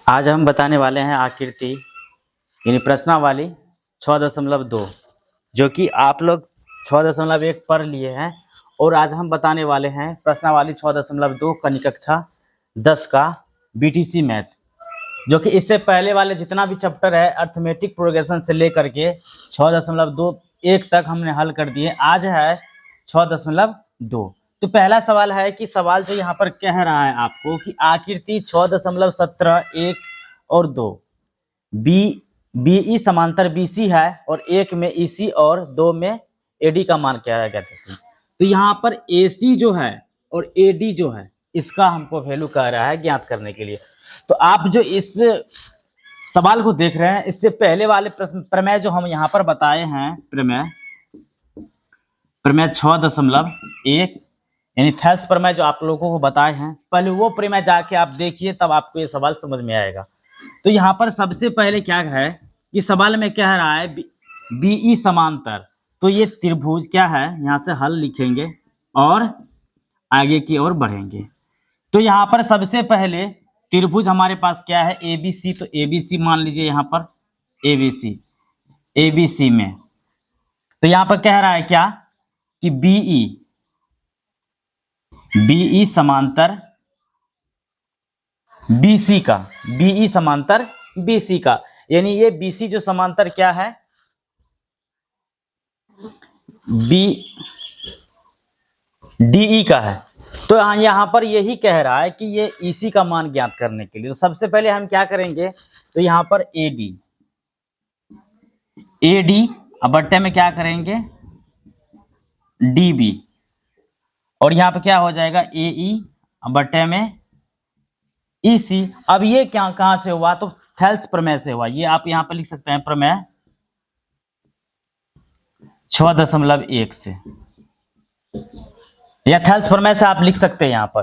आज हम बताने वाले हैं आकृति यानी प्रश्नावली 6.2 जो कि आप लोग 6.1 पढ़ लिए हैं और आज हम बताने वाले हैं प्रश्नावली 6.2 कनी कक्षा 10 का बीटीसी मैथ, जो कि इससे पहले वाले जितना भी चैप्टर है अर्थमेटिक प्रोग्रेशन से लेकर के 6.21 तक हमने हल कर दिए। आज है 6.2। तो पहला सवाल है कि सवाल जो यहाँ पर कह रहा है आपको कि आकृति 6.17 1 और 2 BE समांतर BC है और 1 में EC और 2 में AD का मान क्या है कहते हैं। तो यहाँ पर AC जो है और AD जो है इसका हमको वैल्यू कह रहा है ज्ञात करने के लिए। तो आप जो इस सवाल को देख रहे हैं इससे पहले वाले प्रमेय जो हम यहाँ पर बताए हैं प्रमेय 6.1 यानी थेल्स प्रमेय जो आप लोगों को बताए हैं, पहले वो प्रमेय जाके आप देखिए तब आपको ये सवाल समझ में आएगा। तो यहाँ पर सबसे पहले क्या है कि सवाल में कह रहा है BE समांतर, तो ये त्रिभुज क्या है यहाँ से हल लिखेंगे और आगे की ओर बढ़ेंगे। तो यहाँ पर सबसे पहले त्रिभुज हमारे पास क्या है ABC, तो ABC मान लीजिए यहाँ पर ABC में तो यहाँ पर कह रहा है क्या कि BE समांतर BC का, BE समांतर BC का, यानी ये BC जो समांतर क्या है DE का है। तो यहाँ पर यही कह रहा है कि ये EC का मान ज्ञात करने के लिए तो सबसे पहले हम क्या करेंगे, तो यहाँ पर AD अब बट्टे में क्या करेंगे DB और यहाँ पे क्या हो जाएगा AE बट्टे में EC। अब ये क्या कहां से हुआ, तो थेल्स प्रमेय से हुआ। ये आप यहाँ पे लिख सकते हैं प्रमेय 6.1 से या थेल्स प्रमेय से आप लिख सकते हैं यहाँ पर।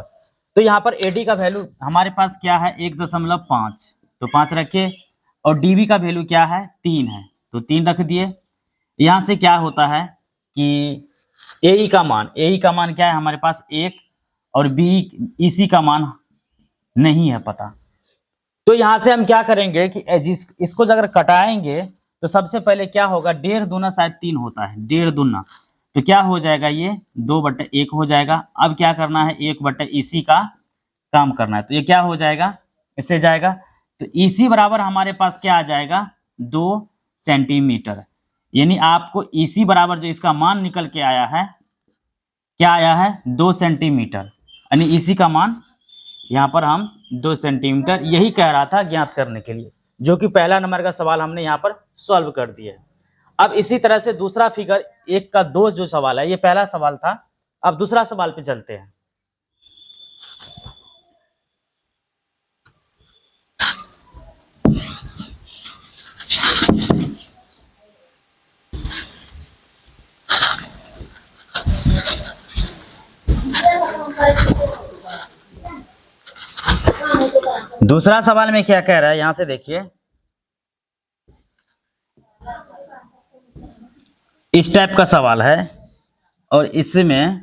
तो यहाँ पर AD का वैल्यू हमारे पास क्या है 1.5, तो 5 रखे और DB का वैल्यू क्या है 3 है तो 3 रख दिए। यहाँ से क्या होता है कि AE का मान क्या है हमारे पास 1 और EC का मान नहीं है पता। तो यहां से हम क्या करेंगे कि इसको अगर कटाएंगे तो सबसे पहले क्या होगा 1.5 दूना शायद 3 होता है, 1.5 दूना तो क्या हो जाएगा ये 2/1 हो जाएगा। अब क्या करना है 1/EC का काम करना है, तो ये क्या हो जाएगा इससे जाएगा तो EC बराबर हमारे पास क्या आ जाएगा 2 सेंटीमीटर। यानी आपको EC बराबर जो इसका मान निकल के आया है क्या आया है 2 सेंटीमीटर, यानी EC का मान यहाँ पर हम 2 सेंटीमीटर यही कह रहा था ज्ञात करने के लिए, जो कि पहला नंबर का सवाल हमने यहाँ पर सॉल्व कर दिया है। अब इसी तरह से दूसरा फिगर 1 का 2 जो सवाल है ये पहला सवाल था। अब दूसरा सवाल पे चलते हैं। दूसरा सवाल में क्या कह रहा है यहां से देखिए, इस टाइप का सवाल है और इसमें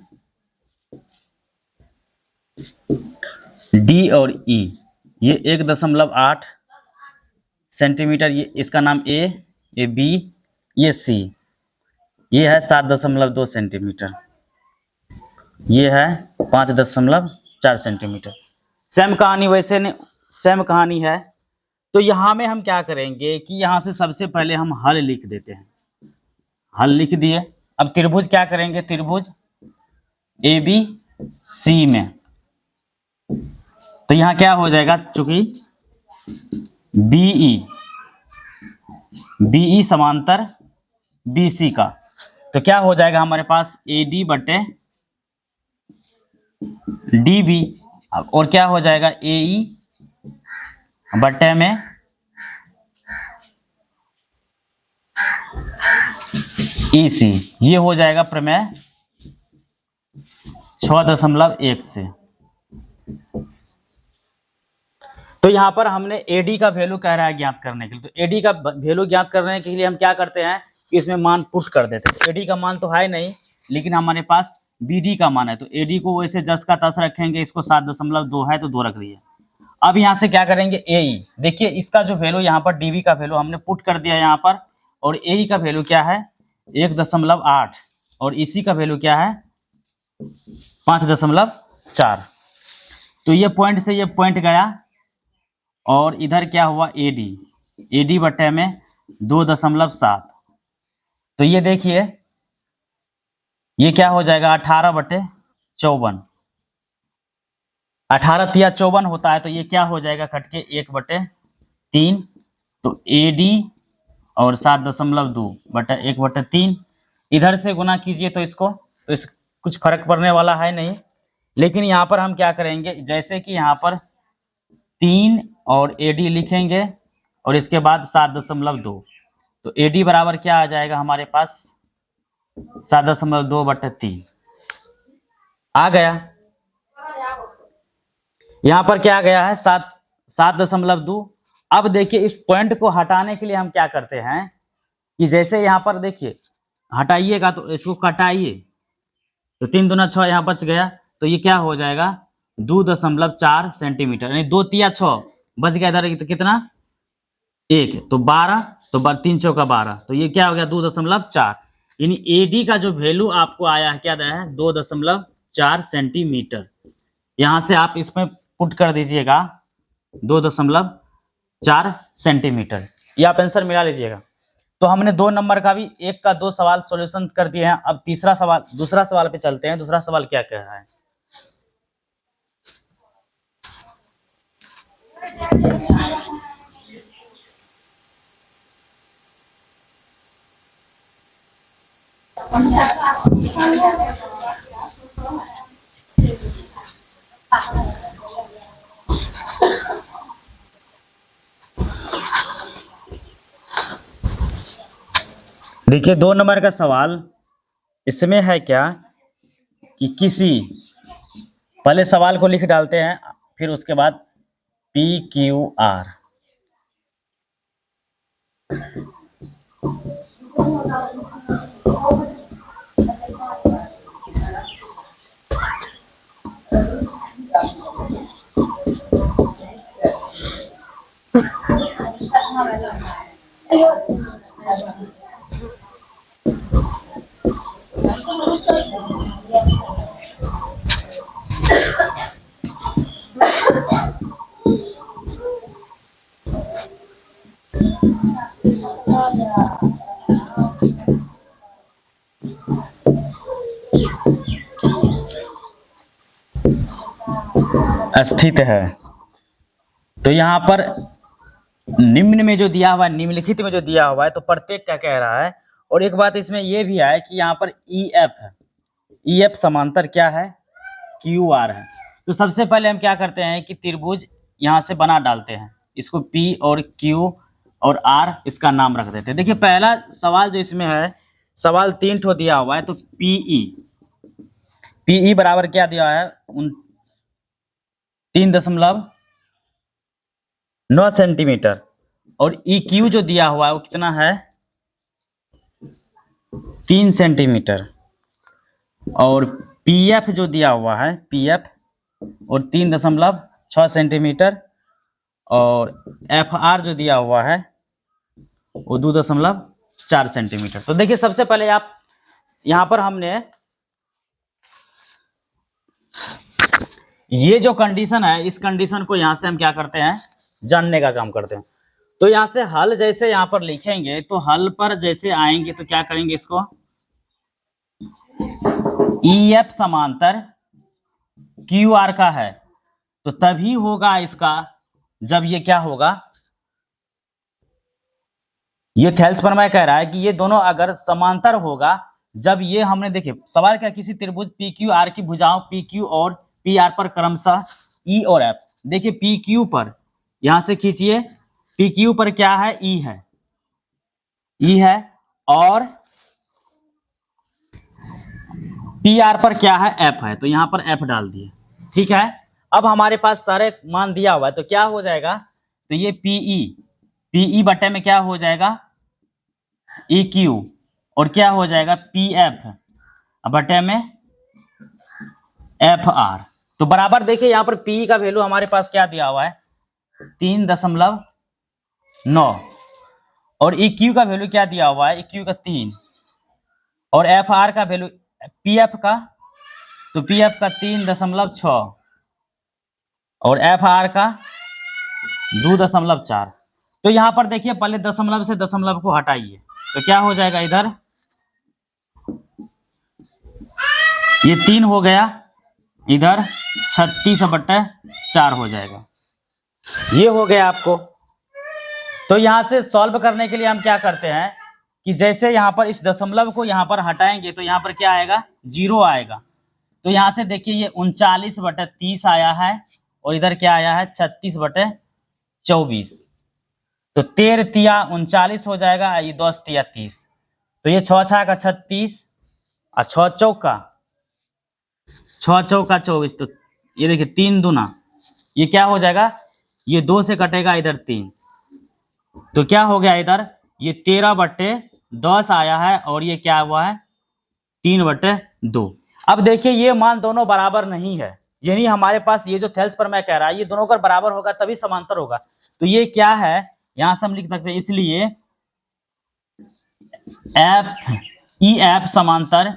D और E ये 1.8 सेंटीमीटर, ये इसका नाम A, ये B, ये C, ये है 7.2 सेंटीमीटर, ये है 5.4 सेंटीमीटर। सेम कहानी वैसे ने सेम कहानी है। तो यहाँ में हम क्या करेंगे कि यहाँ से सबसे पहले हम हल लिख देते हैं, हल लिख दिए। अब त्रिभुज क्या करेंगे, त्रिभुज ABC में तो यहाँ क्या हो जाएगा चूंकि BE समांतर BC का तो क्या हो जाएगा हमारे पास AD/DB और क्या हो जाएगा AE बट्टे में EC। ये हो जाएगा प्रमेय 6.1 से। तो यहाँ पर हमने AD का वैल्यू कह रहा है ज्ञात करने के लिए, तो AD का वैल्यू ज्ञात करने के लिए हम क्या करते हैं कि इसमें मान पुट कर देते हैं। AD का मान तो है नहीं लेकिन हमारे पास BD का मान है तो AD को वैसे 10 का 10 रखेंगे, इसको 7.2 है तो 2 रख दिए। अब यहाँ से क्या करेंगे, ए, देखिए इसका जो वैल्यू यहाँ पर डीवी का वैल्यू हमने पुट कर दिया यहाँ पर, और ए का वैल्यू क्या है 1.8 और इसी का वैल्यू क्या है 5.4। तो ये पॉइंट से ये पॉइंट गया और इधर क्या हुआ एडी बटे में 2.7। तो ये देखिए ये क्या हो जाएगा 18/54। 18 तिया 54 होता है, तो ये क्या हो जाएगा कट के 1/3। तो एडी और 7.2 बटा 1/3 इधर से गुना कीजिए तो इसको, तो इस कुछ फर्क पड़ने वाला है नहीं। लेकिन यहाँ पर हम क्या करेंगे, जैसे कि यहाँ पर 3 और एडी लिखेंगे और इसके बाद 7.2, तो एडी बराबर क्या आ जाएगा हमारे पास 7.2/3 आ गया। यहाँ पर क्या आ गया है 7.2। अब देखिए इस पॉइंट को हटाने के लिए हम क्या करते हैं कि जैसे यहाँ पर देखिए हटाइएगा तो इसको कटाइए, तो 3 दूना 6 यहाँ बच गया, तो ये क्या हो जाएगा 2.4 सेंटीमीटर, यानी 2 तिया 6 बच गया इधर, तो कितना 1, तो 12, तो 3 चौका 12, तो ये क्या हो गया 2.4, यानी एडी का जो वैल्यू आपको आया है क्या आया है 2.4 सेंटीमीटर। यहां से आप इसमें पुट कर दीजिएगा 2.4 सेंटीमीटर, ये आप आंसर मिला लीजिएगा। तो हमने 2 नंबर का भी 1 का 2 सवाल सॉल्यूशन कर दिए हैं। अब तीसरा सवाल, दूसरा सवाल पे चलते हैं। दूसरा सवाल क्या कह रहा है, देखिए 2 नंबर का सवाल इसमें है क्या कि किसी, पहले सवाल को लिख डालते हैं फिर उसके बाद PQR। स्थित है। तो यहाँ पर निम्न में जो दिया हुआ है, निम्नलिखित में जो दिया हुआ है, तो प्रत्येक क्या कह रहा है। और एक बात इसमें यह भी है कि यहाँ पर EF है, EF समांतर क्या है QR है। तो सबसे पहले हम क्या करते हैं कि त्रिभुज यहाँ से बना डालते हैं, इसको P और Q और R इसका नाम रख देते हैं। देखिए पहला सवाल जो इसमें है, सवाल 3 ठो दिया हुआ है, तो PE बराबर क्या दिया है 3.9 सेंटीमीटर, और EQ जो दिया हुआ है वो कितना है 3 सेंटीमीटर, और PF जो दिया हुआ है PF और 3.6 सेंटीमीटर, और FR जो दिया हुआ है वो 2.4 सेंटीमीटर। तो देखिए सबसे पहले आप यहां पर हमने ये जो कंडीशन है, इस कंडीशन को यहां से हम क्या करते हैं जानने का काम करते हैं। तो यहां से हल जैसे यहां पर लिखेंगे, तो हल पर जैसे आएंगे तो क्या करेंगे, इसको EF समांतर QR का है, तो तभी होगा इसका जब ये क्या होगा, ये थेल्स प्रमेय कह रहा है कि ये दोनों अगर समांतर होगा, जब ये हमने देखिए सवाल क्या, किसी त्रिभुज PQR की भुजाओं PQ और PR पर क्रमशः E और F। देखिए PQ पर यहां से खींचिए, PQ पर क्या है E है और PR पर क्या है F है, तो यहां पर F डाल दिए, ठीक है। अब हमारे पास सारे मान दिया हुआ है, तो क्या हो जाएगा, तो ये PE बटे में क्या हो जाएगा EQ, और क्या हो जाएगा PF बटे में FR। तो बराबर देखिए यहाँ पर PE का वैल्यू हमारे पास क्या दिया हुआ है 3.9 और EQ का वैल्यू क्या दिया हुआ है, EQ का 3 और FR का वैल्यू PF का, तो PF का 3.6 और FR का 2.4। तो यहां पर देखिए पहले दशमलव से दशमलव को हटाइए तो क्या हो जाएगा, इधर ये 3 हो गया, इधर 36/4 हो जाएगा। ये हो गया आपको। तो यहां से सॉल्व करने के लिए हम क्या करते हैं कि जैसे यहां पर इस दशमलव को यहां पर हटाएंगे तो यहां पर क्या आएगा, 0 आएगा। तो यहां से देखिए ये 39/30 आया है और इधर क्या आया है, 36/24। तो 13 तिया 39 हो जाएगा, ये 10 तिया 30। तो ये 6 छा का 36 और 6 चौका 24। तो ये देखिए 3 दूना, ये क्या हो जाएगा, ये 2 से कटेगा, इधर 3। तो क्या हो गया, इधर ये 13/10 आया है और ये क्या हुआ है, 3/2। अब देखिए ये मान दोनों बराबर नहीं है, यानी हमारे पास ये जो थेल्स पर मैं कह रहा है ये दोनों का बराबर होगा तभी समांतर होगा। तो ये क्या है, यहां से हम लिख सकते हैं, इसलिए EF समांतर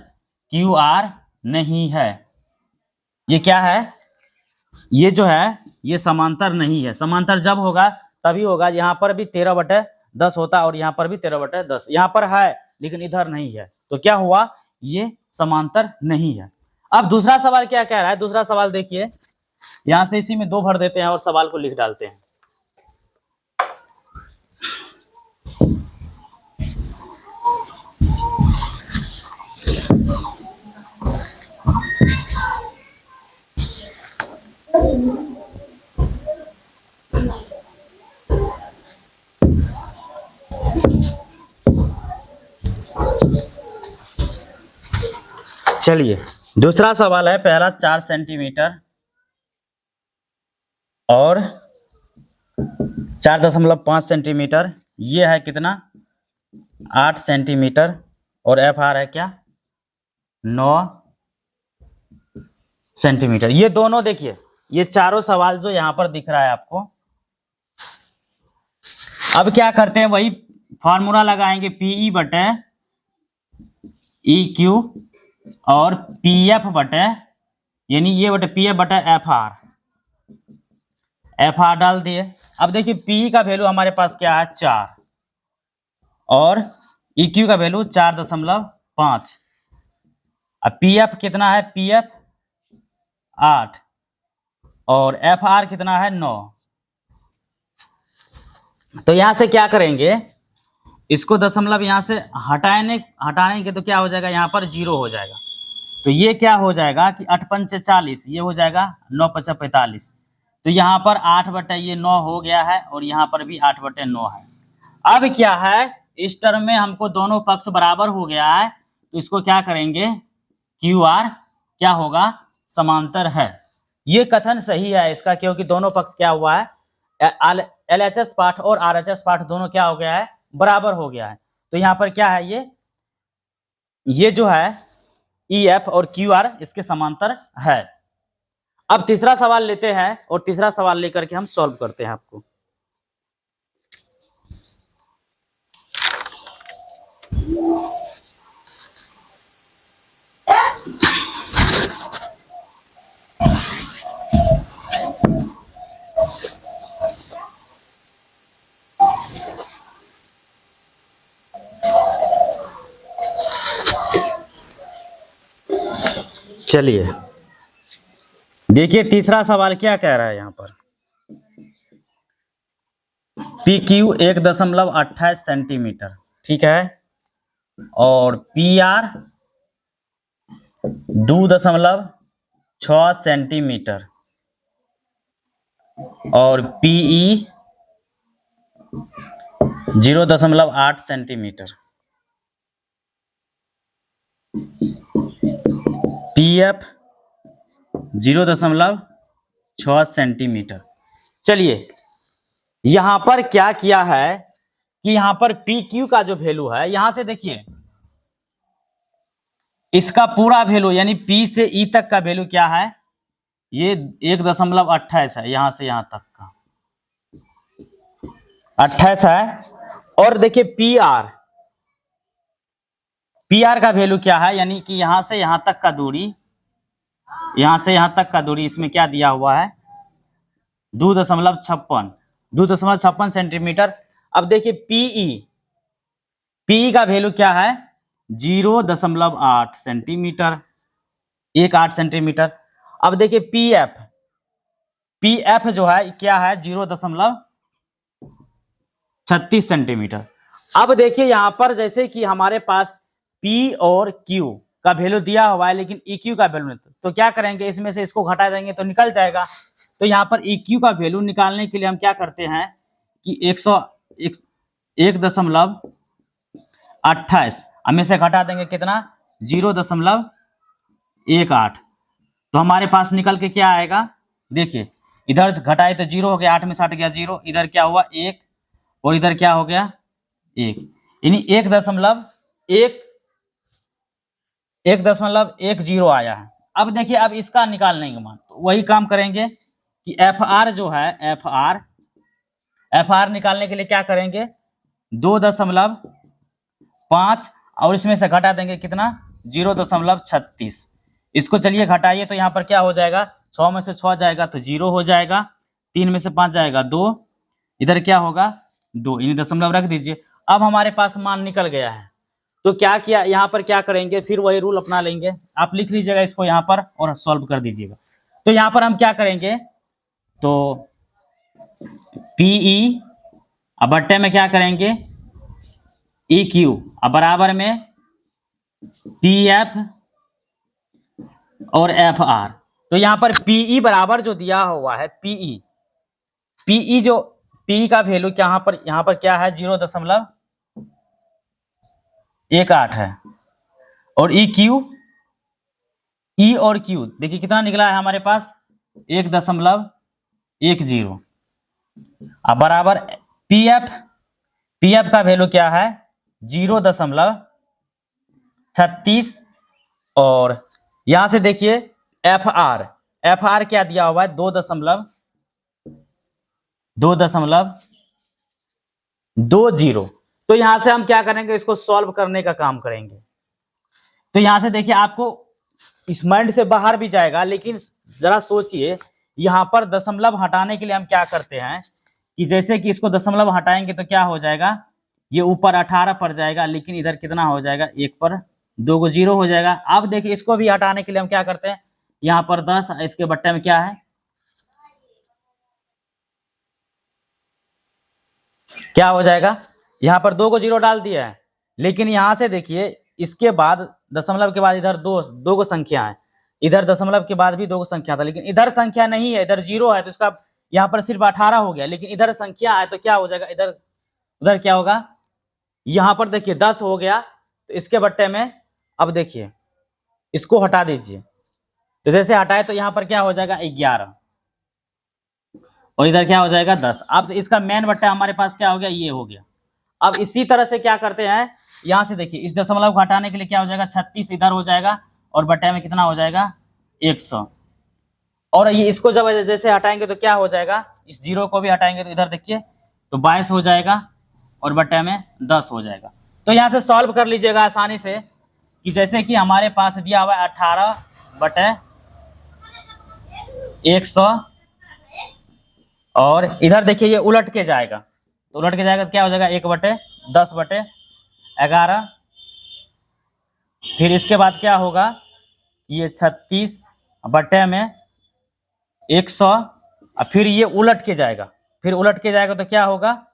QR नहीं है। ये क्या है, ये जो है ये समांतर नहीं है। समांतर जब होगा तभी होगा, यहाँ पर भी 13/10 होता और यहाँ पर भी 13/10, यहाँ पर है लेकिन इधर नहीं है। तो क्या हुआ, ये समांतर नहीं है। अब दूसरा सवाल क्या कह रहा है, दूसरा सवाल देखिए, यहां से इसी में 2 भर देते हैं और सवाल को लिख डालते हैं। चलिए दूसरा सवाल है, पहला 4 सेंटीमीटर और 4.5 सेंटीमीटर, ये है कितना, 8 सेंटीमीटर और FR है क्या, 9 सेंटीमीटर। ये दोनों देखिए, ये चारों सवाल जो यहां पर दिख रहा है आपको, अब क्या करते हैं, वही फॉर्मूला लगाएंगे, PE/EQ और PF बटे, यानी ये बटे PF बटे FR डाल दिए। अब देखिए PE का वैल्यू हमारे पास क्या है, 4 और EQ का वैल्यू 4.5। अब PF कितना है, PF 8 और FR कितना है, 9। तो यहां से क्या करेंगे, इसको दशमलव यहां से हटाएंगे तो क्या हो जाएगा, यहां पर 0 हो जाएगा। तो ये क्या हो जाएगा कि 8 पंचे 40, ये हो जाएगा 9 पचा 45। तो यहाँ पर 8/9 हो गया है और यहाँ पर भी 8/9 है। अब क्या है, इस टर्म में हमको दोनों पक्ष बराबर हो गया है, तो इसको क्या करेंगे, QR क्या होगा, समांतर है। ये कथन सही है इसका, क्योंकि दोनों पक्ष क्या हुआ है, LHS पाठ और RHS पाठ दोनों क्या हो गया है, बराबर हो गया है। तो यहाँ पर क्या है, ये जो है EF और QR इसके समांतर है। अब तीसरा सवाल लेते हैं और तीसरा सवाल लेकर के हम सॉल्व करते हैं आपको। चलिए देखिए तीसरा सवाल क्या कह रहा है, यहां पर PQ 1.28 सेंटीमीटर, ठीक है, और PR 2.6 सेंटीमीटर और PE 0.8 सेंटीमीटर, PF 0.6 सेंटीमीटर। चलिए यहां पर क्या किया है कि यहां पर PQ का जो वैल्यू है, यहां से देखिए इसका पूरा वैल्यू यानी P से E तक का वैल्यू क्या है, ये 1.28 है, यहां से यहां तक का। 28 है। और देखिए पी आर का वैल्यू क्या है, यानी कि यहां से यहां तक का दूरी, यहां से यहां तक का दूरी इसमें क्या दिया हुआ है, 2.56 सेंटीमीटर। अब देखिए पीई का वैल्यू क्या है, 0.8 सेंटीमीटर, 18 सेंटीमीटर। अब देखिए पीएफ जो है क्या है, 0.36 सेंटीमीटर। अब देखिए यहां पर जैसे कि हमारे पास पी और क्यू का वैल्यू दिया हुआ है, लेकिन EQ का वैल्यू नहीं, तो क्या करेंगे, इसमें से इसको घटा देंगे तो निकल जाएगा। तो यहाँ पर EQ का वैल्यू निकालने के लिए हम क्या करते हैं कि 1.28 हमें से घटा देंगे कितना, 0.18। तो हमारे पास निकल के क्या आएगा, देखिए इधर घटाए तो 0 हो गया, 8 में से हट गया 0, इधर क्या हुआ 1, और इधर क्या हो गया 1, यानी 1.10 आया है। अब देखिए अब इसका निकालने के बाद तो वही काम करेंगे कि FR जो है, FR निकालने के लिए क्या करेंगे, 2.5 और इसमें से घटा देंगे कितना, 0.36। इसको चलिए घटाइए तो यहाँ पर क्या हो जाएगा, 6 में से 6 जाएगा तो 0 हो जाएगा, 3 में से 5 जाएगा 2, इधर क्या होगा 2, यानी दशमलव रख दीजिए। अब हमारे पास मान निकल गया है, तो क्या किया, यहाँ पर क्या करेंगे, फिर वही रूल अपना लेंगे। आप लिख लीजिएगा इसको यहाँ पर और सॉल्व कर दीजिएगा। तो यहाँ पर हम क्या करेंगे, तो पीई अब बट्टे में क्या करेंगे, EQ अब बराबर में PF और FR। तो यहाँ पर PE बराबर जो दिया हुआ है, PE जो PE का वैल्यू यहाँ पर क्या है, 0.18 है। और EQ, E और Q देखिए कितना निकला है हमारे पास, 1.10। अब बराबर PF का वैल्यू क्या है, 0.36। और यहां से देखिए FR क्या दिया हुआ है, 2.20। तो यहां से हम क्या करेंगे, इसको सॉल्व करने का काम करेंगे। तो यहां से देखिए आपको इस माइंड से बाहर भी जाएगा, लेकिन जरा सोचिए यहां पर दशमलव हटाने के लिए हम क्या करते हैं कि जैसे कि इसको दशमलव हटाएंगे तो क्या हो जाएगा, ये ऊपर 18 पड़ जाएगा, लेकिन इधर कितना हो जाएगा, 1 पर 2 को 0 हो जाएगा। अब देखिए इसको भी हटाने के लिए हम क्या करते हैं, यहाँ पर 10, इसके बट्टे में क्या है, क्या हो जाएगा, यहाँ पर 2 को 0 डाल दिया है, लेकिन यहां से देखिए इसके बाद दशमलव के बाद इधर दो को संख्या है, इधर दशमलव के बाद भी 2 को संख्या था, लेकिन इधर संख्या नहीं है, इधर 0 है, तो इसका यहाँ पर सिर्फ 18 हो गया, लेकिन इधर संख्या है तो क्या हो जाएगा, उधर क्या होगा, यहाँ पर देखिए 10 हो गया, तो इसके बट्टे में अब देखिए इसको हटा दीजिए, तो जैसे हटाए तो यहाँ पर क्या हो जाएगा 11, और इधर क्या हो जाएगा 10। अब इसका मेन बट्टा हमारे पास क्या हो गया, ये हो गया। अब इसी तरह से क्या करते हैं, यहां से देखिए इस दशमलव को हटाने के लिए क्या हो जाएगा, 36 इधर हो जाएगा, और बट्टे में कितना हो जाएगा 100। और ये इसको जब जैसे हटाएंगे तो क्या हो जाएगा, इस 0 को भी हटाएंगे तो इधर देखिए तो 22 हो जाएगा, और बट्टे में 10 हो जाएगा। तो यहाँ से सॉल्व कर लीजिएगा आसानी से, कि जैसे कि हमारे पास दिया हुआ है 18/100, और इधर देखिए ये उलट के जाएगा, तो उलट के जाएगा तो क्या हो जाएगा 1/10/11। फिर इसके बाद क्या होगा कि ये 36 बट्टे में 100, और फिर ये उलट के जाएगा, तो क्या होगा,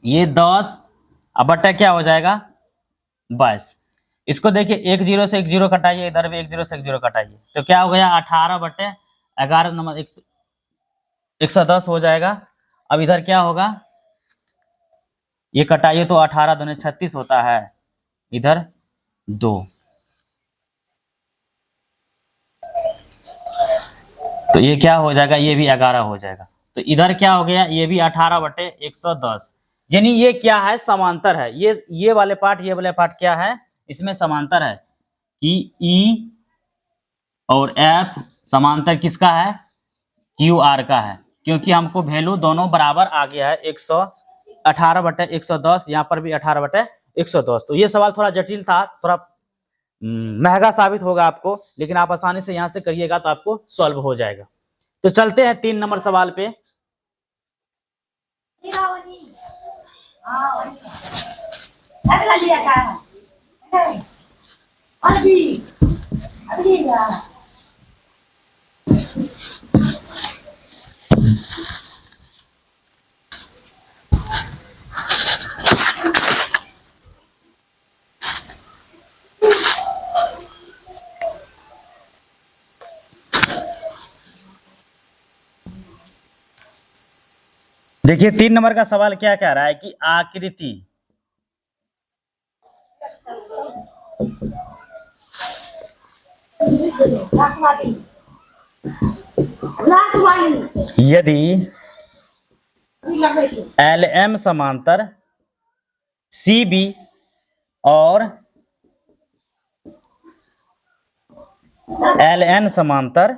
ये 10 अब बट्टा क्या हो जाएगा 22। इसको देखिए 1 0 से 1 0 कटाइए, इधर भी 1 0 से 1 0 कटाइए, तो क्या हो गया 18/11 नंबर 110 हो जाएगा। अब इधर क्या होगा, ये कटाइए तो 18 दूनी 36 होता है, इधर 2, तो ये क्या हो जाएगा, ये भी 11 हो जाएगा। तो इधर क्या हो गया, ये भी 18/110, यानी ये क्या है, समांतर है। ये वाले पार्ट क्या है, इसमें समांतर है कि E और F समांतर किसका है, QR का है। क्योंकि हमको वैल्यू दोनों बराबर आ गया है 118/110, यहाँ पर भी 18/110। तो ये सवाल थोड़ा जटिल था, थोड़ा महंगा साबित होगा आपको, लेकिन आप आसानी से यहाँ से करिएगा तो आपको सॉल्व हो जाएगा। तो चलते हैं 3 नंबर सवाल पे। देखिए 3 नंबर का सवाल क्या कह रहा है कि आकृति यदि LM समांतर CB और LN समांतर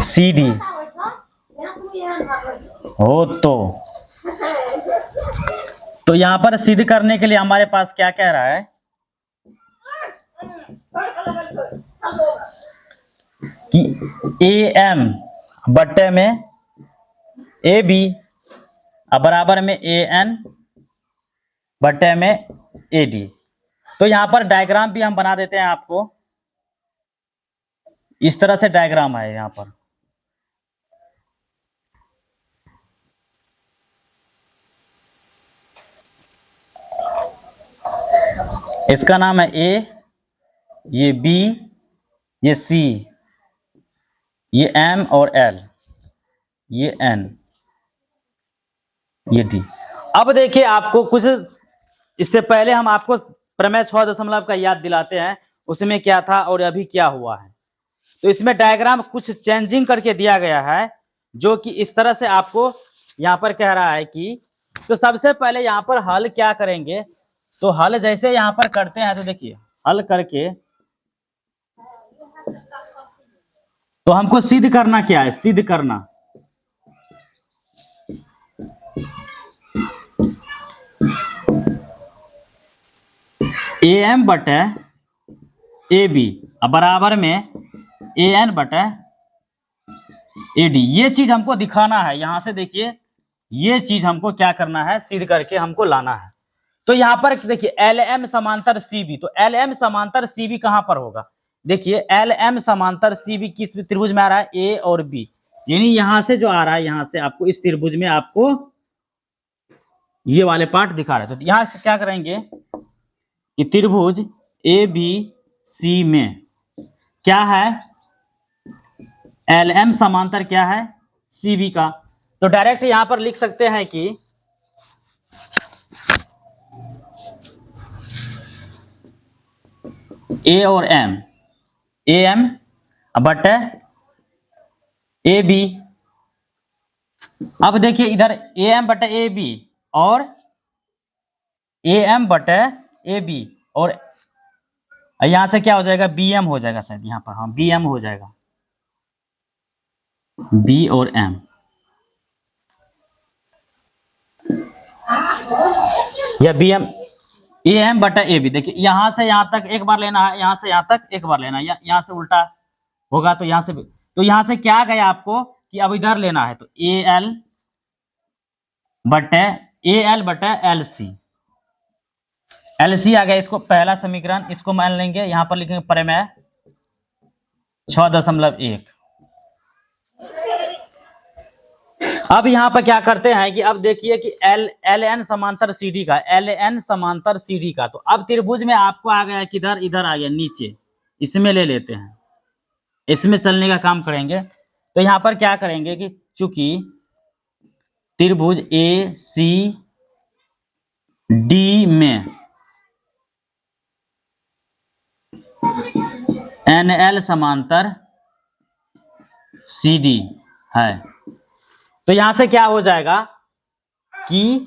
CD हो तो यहां पर सिद्ध करने के लिए हमारे पास क्या कह रहा है कि AM बट्टे में AB बराबर में AN बट्टे में AD। तो यहां पर डायग्राम भी हम बना देते हैं आपको, इस तरह से डायग्राम है यहां पर। इसका नाम है A, ये B, ये C, ये M और L, ये N, ये D। अब देखिए आपको कुछ इससे पहले हम आपको प्रमेय 6 दशमलव का याद दिलाते हैं, उसमें क्या था और अभी क्या हुआ है। तो इसमें डायग्राम कुछ चेंजिंग करके दिया गया है, जो कि इस तरह से आपको यहाँ पर कह रहा है कि तो सबसे पहले यहाँ पर हल क्या करेंगे। तो हल जैसे यहाँ पर करते हैं, तो देखिए हल करके तो हमको सिद्ध करना क्या है, सिद्ध करना AM बटे AB बराबर में AN बटे AD। ये चीज हमको दिखाना है, यहां से देखिए ये चीज हमको क्या करना है, सिद्ध करके हमको लाना है। तो यहां पर देखिए LM समांतर CB, तो LM समांतर CB कहां पर होगा। देखिए LM समांतर CB किस त्रिभुज में आ रहा है, A और B, यानी यहां से जो आ रहा है, यहां से आपको इस त्रिभुज में आपको ये वाले पार्ट दिखा रहे हैं। तो यहां से क्या करेंगे कि त्रिभुज ABC में क्या है, LM समांतर क्या है, CB का। तो डायरेक्ट यहां पर लिख सकते हैं कि A और M, AM बटे AB। अब देखिए इधर AM बटे AB और AM बटे AB, और यहां से क्या हो जाएगा, BM हो जाएगा शायद यहां पर, हाँ BM हो जाएगा, B और M। या BM AM बटा AB। देखिए यहां से यहां तक एक बार लेना है, यहां से यहां तक एक बार लेना है, यहां से उल्टा होगा तो यहां से भी। तो यहां से क्या गया आपको कि अब इधर लेना है, तो AL बटे LC, LC आ गया। इसको पहला समीकरण, इसको मान लेंगे, यहां पर लिखेंगे प्रमेय 6.1। अब यहां पर क्या करते हैं कि अब देखिए कि LN समांतर CD का, LN समांतर CD का। तो अब त्रिभुज में आपको आ गया किधर, इधर आ गया नीचे, इसमें ले लेते हैं, इसमें चलने का काम करेंगे। तो यहां पर क्या करेंगे कि चूंकि त्रिभुज ACD में NL समांतर CD है, तो यहां से क्या हो जाएगा कि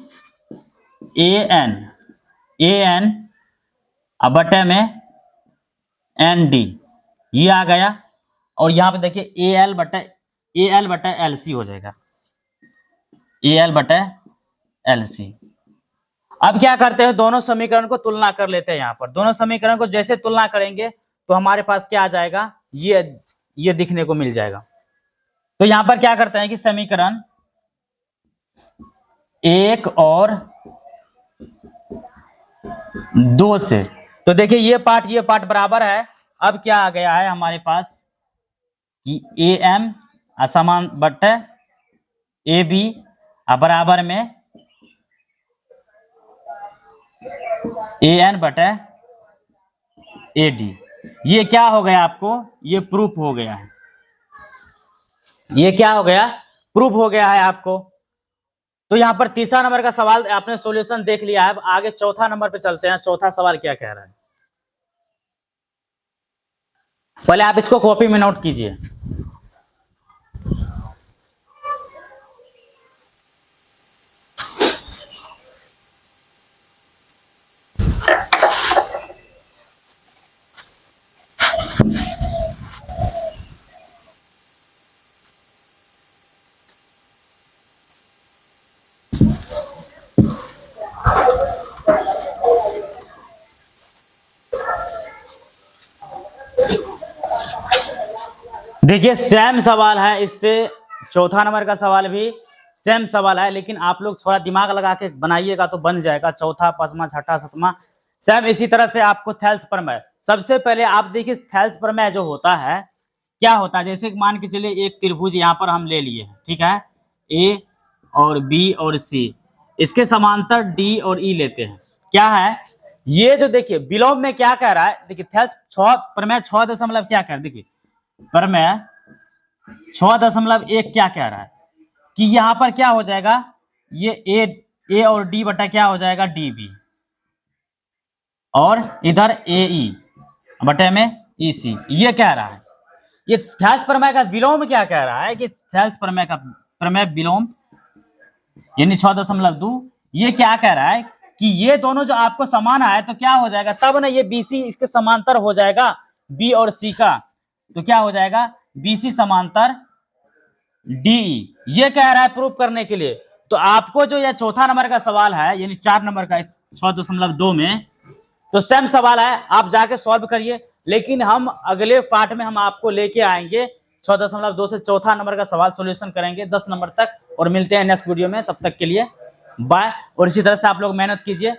AN बटे में एन डी, ये आ गया। और यहाँ पे देखिए ए एल बटा एल सी हो जाएगा, ए एल बटा एल सी। अब क्या करते हैं, दोनों समीकरण को तुलना कर लेते हैं। यहाँ पर दोनों समीकरण को जैसे तुलना करेंगे तो हमारे पास क्या आ जाएगा, ये दिखने को मिल जाएगा। तो यहाँ पर क्या करते हैं कि समीकरण 1 और 2 से, तो देखिए ये पार्ट बराबर है। अब क्या आ गया है हमारे पास कि ए एम असमान बटे ए बी बराबर में ए एन बटे ए डी। ये क्या हो गया आपको, ये प्रूफ हो गया है, ये क्या हो गया, प्रूफ हो गया है आपको। तो यहां पर तीसरा नंबर का सवाल आपने सॉल्यूशन देख लिया है। अब आगे चौथा नंबर पे चलते हैं। चौथा सवाल क्या कह रहा है, पहले आप इसको कॉपी में नोट कीजिए। देखिए सेम सवाल है, इससे चौथा नंबर का सवाल भी सेम सवाल है, लेकिन आप लोग थोड़ा दिमाग लगा के बनाइएगा तो बन जाएगा। चौथा, पांचवा, छठा, सातवां सेम इसी तरह से आपको थैल्स प्रमेय। सबसे पहले आप देखिए थैल्स प्रमेय जो होता है क्या होता है, जैसे मान के चलिए एक त्रिभुज यहाँ पर हम ले लिए हैं, ठीक है, ए और बी और सी, इसके समांतर डी और ई लेते हैं। क्या है ये जो देखिए विलोम में क्या कह रहा है, देखिए थैल्स प्रमेय 6 क्या कह रहा है, देखिए प्रमेय 6.1 क्या कह रहा है कि यहां पर क्या हो जाएगा, ये ए और डी बटा क्या हो जाएगा, डी बी, और इधर ए ई बटे में ई सी। ये कह रहा है, ये थैल्स प्रमेय का विलोम क्या कह रहा है कि थैल्स प्रमेय का प्रमेय विलोम यानी 6.2 ये क्या कह रहा है कि ये दोनों जो आपको समान आए तो क्या हो जाएगा, तब ना ये बीसी इसके समांतर हो जाएगा बी और सी का, तो क्या हो जाएगा बीसी समांतर डी। ये कह रहा है प्रूफ करने के लिए। तो आपको जो यह चौथा नंबर का सवाल है यानी 4 नंबर का इस 6.2 में, तो सेम सवाल है, आप जाके सॉल्व करिए। लेकिन हम अगले पार्ट में हम आपको लेके आएंगे 6.2 से चौथा नंबर का सवाल सॉल्यूशन करेंगे 10 नंबर तक, और मिलते हैं नेक्स्ट वीडियो में। तब तक के लिए बाय। और इसी तरह से आप लोग मेहनत कीजिए।